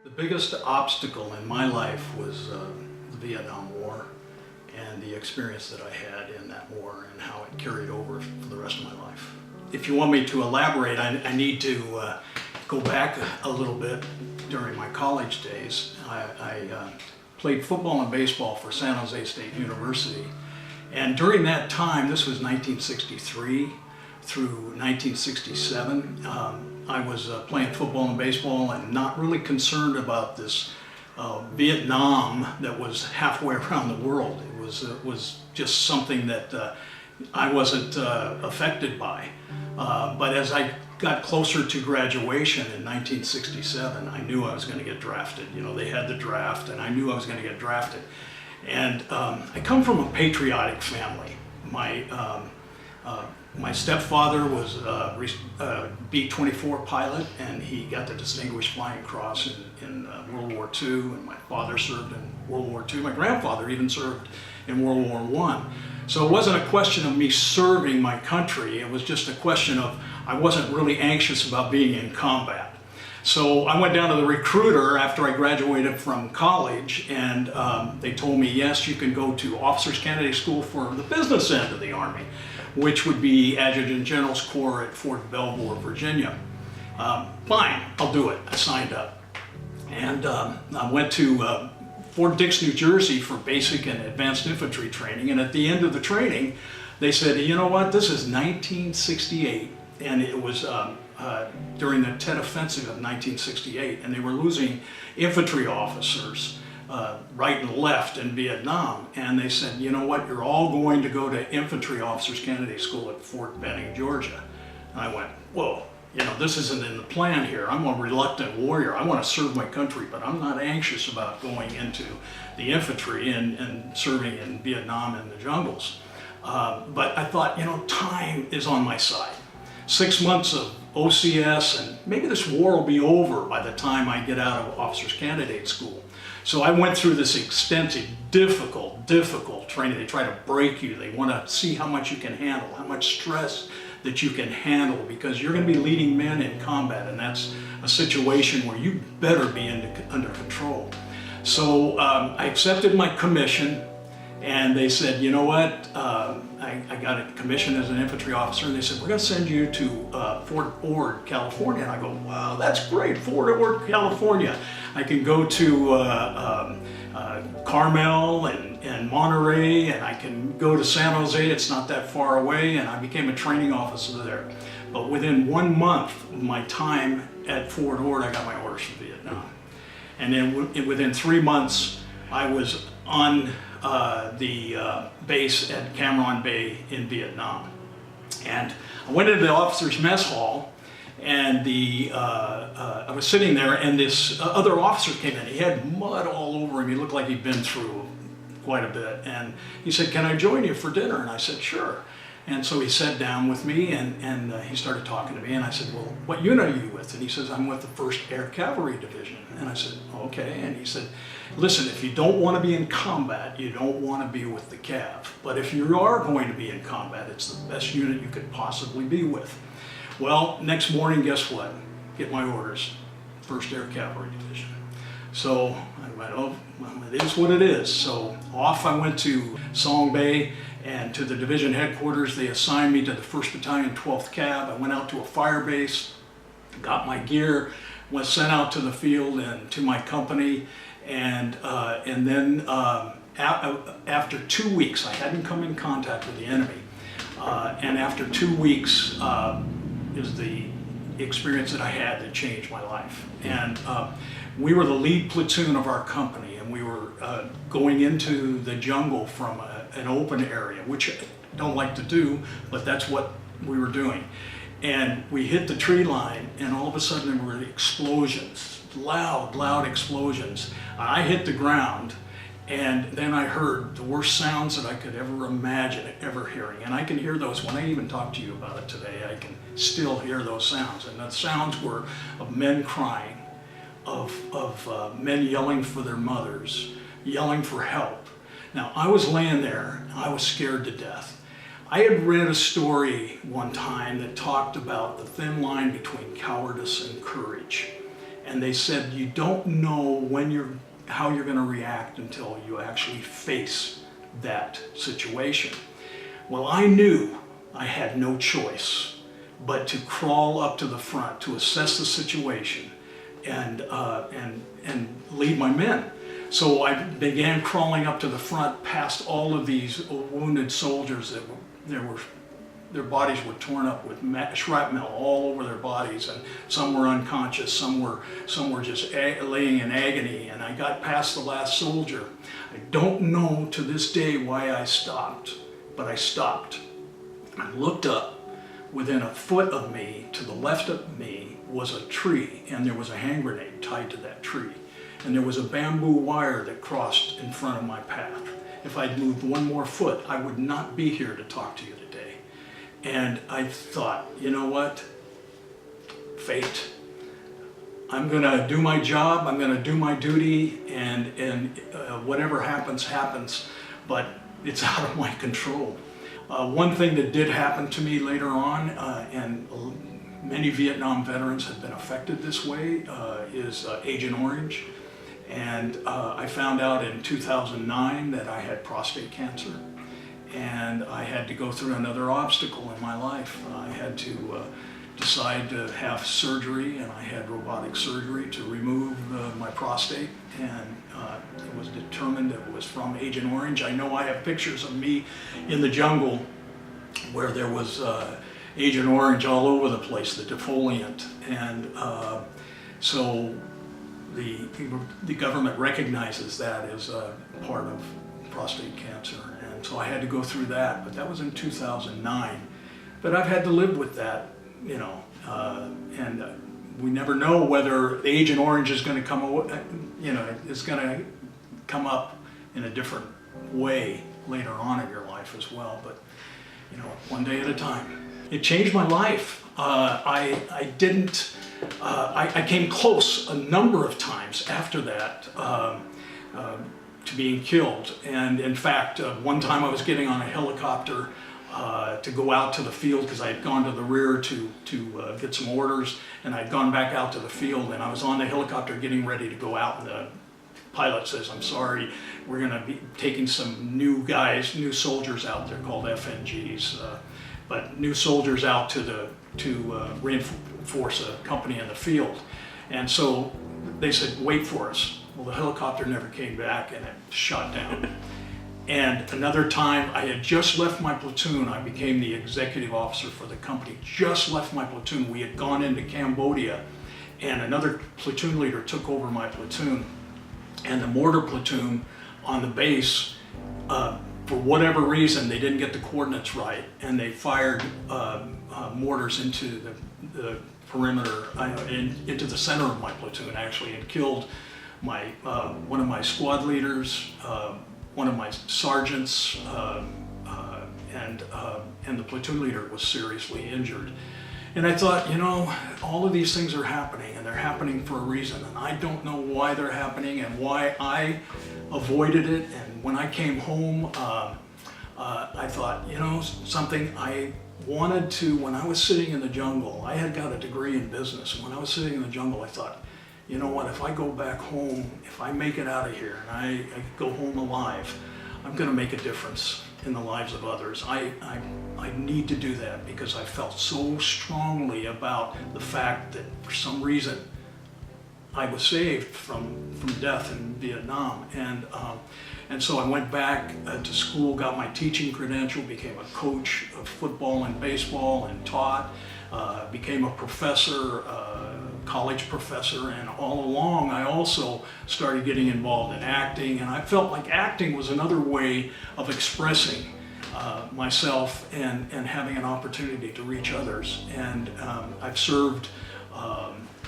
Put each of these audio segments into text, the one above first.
The biggest obstacle in my life was the Vietnam War and the experience that I had in that war and how it carried over for the rest of my life. If you want me to elaborate, I need to go back a little bit. During my college days, I played football and baseball for San Jose State University. And during that time, this was 1963 through 1967, I was playing football and baseball and not really concerned about this Vietnam that was halfway around the world. It was just something that I wasn't affected by. But as I got closer to graduation in 1967, I knew I was going to get drafted. You know, they had the draft, and I knew I was going to get drafted. And I come from a patriotic family. My stepfather was a B-24 pilot, and he got the Distinguished Flying Cross in World War II, and my father served in World War II. My grandfather even served in World War I. So it wasn't a question of me serving my country, it was just a question of I wasn't really anxious about being in combat. So I went down to the recruiter after I graduated from college, and they told me, yes, you can go to Officers Candidate School for the business end of the Army, which would be Adjutant General's Corps at Fort Belvoir, Virginia. Fine, I'll do it. I signed up. And I went to Fort Dix, New Jersey for basic and advanced infantry training. And at the end of the training, they said, you know what, this is 1968. And it was during the Tet Offensive of 1968. And they were losing infantry officers right and left in Vietnam, and they said, you know what, you're all going to go to Infantry Officers Candidate School at Fort Benning, Georgia. And I went, whoa, you know, this isn't in the plan here. I'm a reluctant warrior. I want to serve my country, but I'm not anxious about going into the infantry and serving in Vietnam in the jungles. But I thought, you know, time is on my side. 6 months of OCS, and maybe this war will be over by the time I get out of Officers Candidate School. So I went through this extensive, difficult training. They try to break you. They want to see how much you can handle, how much stress that you can handle, because you're going to be leading men in combat, and that's a situation where you better be under control. So I accepted my commission, and they said, you know what, I got a commission as an infantry officer, and they said, we're going to send you to Fort Ord, California. And I go, wow, that's great, Fort Ord, California. I can go to Carmel and Monterey, and I can go to San Jose, it's not that far away, and I became a training officer there. But within 1 month of my time at Fort Ord, I got my orders from Vietnam. And then within 3 months, I was on the base at Cam Ranh Bay in Vietnam. And I went into the officers' mess hall, and I was sitting there, and this other officer came in. He had mud all over him. He looked like he'd been through quite a bit. And he said, can I join you for dinner? And I said, sure. And so he sat down with me, and he started talking to me, and I said, well, what unit are you with? And he says, I'm with the 1st Air Cavalry Division. And I said, okay. And he said, listen, if you don't want to be in combat, you don't want to be with the Cav. But if you are going to be in combat, it's the best unit you could possibly be with. Well, next morning, guess what? Get my orders, 1st Air Cavalry Division. So I went, oh, well, it is what it is. So off I went to Song Bay, and to the division headquarters. They assigned me to the 1st Battalion, 12th Cav. I went out to a fire base, got my gear, was sent out to the field and to my company, and then after 2 weeks, I hadn't come in contact with the enemy, and after 2 weeks is the experience that I had that changed my life. And we were the lead platoon of our company, and we were going into the jungle from an open area, which I don't like to do, but that's what we were doing. And we hit the tree line, and all of a sudden there were explosions, loud explosions. I hit the ground, and then I heard the worst sounds that I could ever imagine ever hearing. And I can hear those when I even talk to you about it today. I can still hear those sounds. And the sounds were of men crying, of men yelling for their mothers, yelling for help. Now, I was laying there, and I was scared to death. I had read a story one time that talked about the thin line between cowardice and courage. And they said, you don't know how you're going to react until you actually face that situation. Well, I knew I had no choice but to crawl up to the front to assess the situation and lead my men. So I began crawling up to the front past all of these wounded soldiers that their bodies were torn up with shrapnel all over their bodies, and some were unconscious, some were just laying in agony. And I got past the last soldier. I don't know to this day why I stopped, but I stopped. I looked up. Within a foot of me, to the left of me, was a tree, and there was a hand grenade tied to that tree. And there was a bamboo wire that crossed in front of my path. If I'd moved one more foot, I would not be here to talk to you today. And I thought, you know what? Fate. I'm gonna do my job, I'm gonna do my duty, and whatever happens, happens, but it's out of my control. One thing that did happen to me later on, and many Vietnam veterans have been affected this way, is Agent Orange. And I found out in 2009 that I had prostate cancer, and I had to go through another obstacle in my life. I had to decide to have surgery, and I had robotic surgery to remove my prostate, and it was determined that it was from Agent Orange. I know I have pictures of me in the jungle where there was Agent Orange all over the place, the defoliant, and so the government recognizes that as a part of prostate cancer, and so I had to go through that, but that was in 2009. But I've had to live with that, you know, and we never know whether Agent Orange is going to come, you know, is going to come up in a different way later on in your life as well. But you know, one day at a time. It changed my life. I came close a number of times after that to being killed. And in fact, one time I was getting on a helicopter to go out to the field because I had gone to the rear to get some orders, and I'd gone back out to the field, and I was on the helicopter getting ready to go out, and the pilot says, "I'm sorry, we're going to be taking some new soldiers out there called FNGs, but new soldiers out to reinforce a company in the field." And so they said, "Wait for us." Well, the helicopter never came back, and it shot down. And another time, I had just left my platoon. I became the executive officer for the company. Just left my platoon. We had gone into Cambodia, and another platoon leader took over my platoon. And the mortar platoon on the base, for whatever reason, they didn't get the coordinates right, and they fired mortars into the perimeter, into the center of my platoon actually, and killed one of my squad leaders, one of my sergeants, and the platoon leader was seriously injured. And I thought, you know, all of these things are happening, and they're happening for a reason, and I don't know why they're happening and why I avoided it. And when I came home, I thought, you know, something I wanted to, when I was sitting in the jungle, I had got a degree in business, and when I was sitting in the jungle, I thought, you know what, if I go back home, if I make it out of here, and I go home alive, I'm going to make a difference in the lives of others. I need to do that because I felt so strongly about the fact that for some reason I was saved from death in Vietnam. And so I went back to school, got my teaching credential, became a coach of football and baseball, and taught, became a professor, college professor, and all along I also started getting involved in acting, and I felt like acting was another way of expressing myself and having an opportunity to reach others. And I've served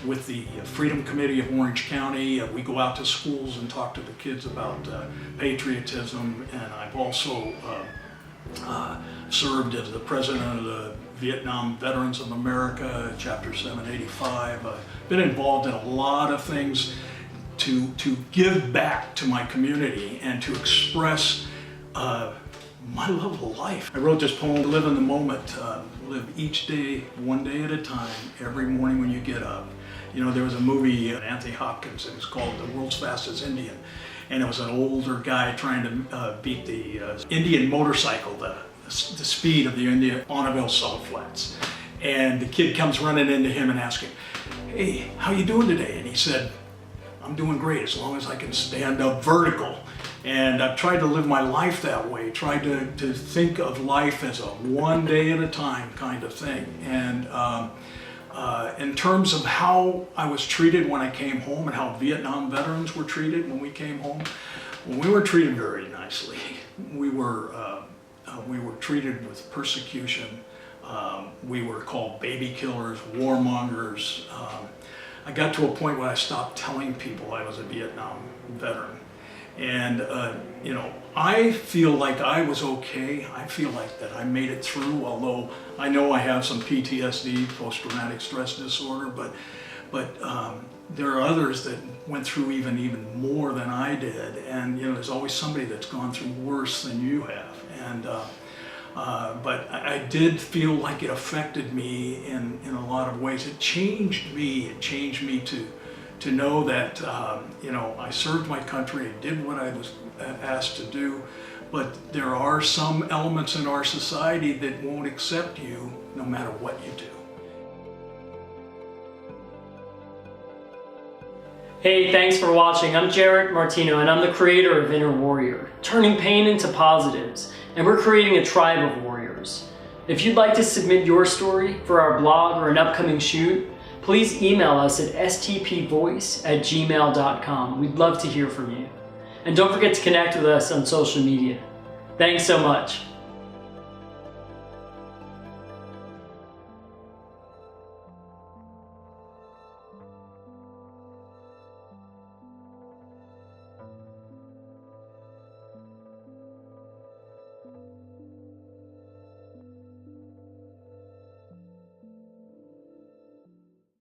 with the Freedom Committee of Orange County. We go out to schools and talk to the kids about patriotism, and I've also served as the president of the Vietnam Veterans of America, Chapter 785. Been involved in a lot of things to give back to my community and to express my love of life. I wrote this poem, "Live in the Moment." Live each day, one day at a time, every morning when you get up. You know, there was a movie, Anthony Hopkins, it was called The World's Fastest Indian. And it was an older guy trying to beat the Indian motorcycle, the speed of the Indian Bonneville Salt Flats. And the kid comes running into him and asks him, "Hey, how you doing today?" And he said, "I'm doing great as long as I can stand up vertical." And I've tried to live my life that way, tried to think of life as a one day at a time kind of thing. And in terms of how I was treated when I came home and how Vietnam veterans were treated when we came home, well, we were treated very nicely. We were treated with persecution. We were called baby killers, warmongers. I got to a point where I stopped telling people I was a Vietnam veteran. And, you know, I feel like I was okay. I feel like that I made it through, although I know I have some PTSD, post-traumatic stress disorder, but there are others that went through even more than I did. And, you know, there's always somebody that's gone through worse than you have. And, but I did feel like it affected me in a lot of ways. It changed me. It changed me to know that, you know, I served my country, I did what I was asked to do, but there are some elements in our society that won't accept you no matter what you do. Hey, thanks for watching. I'm Jarrett Martino, and I'm the creator of Inner Warrior, turning pain into positives, and we're creating a tribe of warriors. If you'd like to submit your story for our blog or an upcoming shoot, please email us at stpvoice@gmail.com. We'd love to hear from you. And don't forget to connect with us on social media. Thanks so much.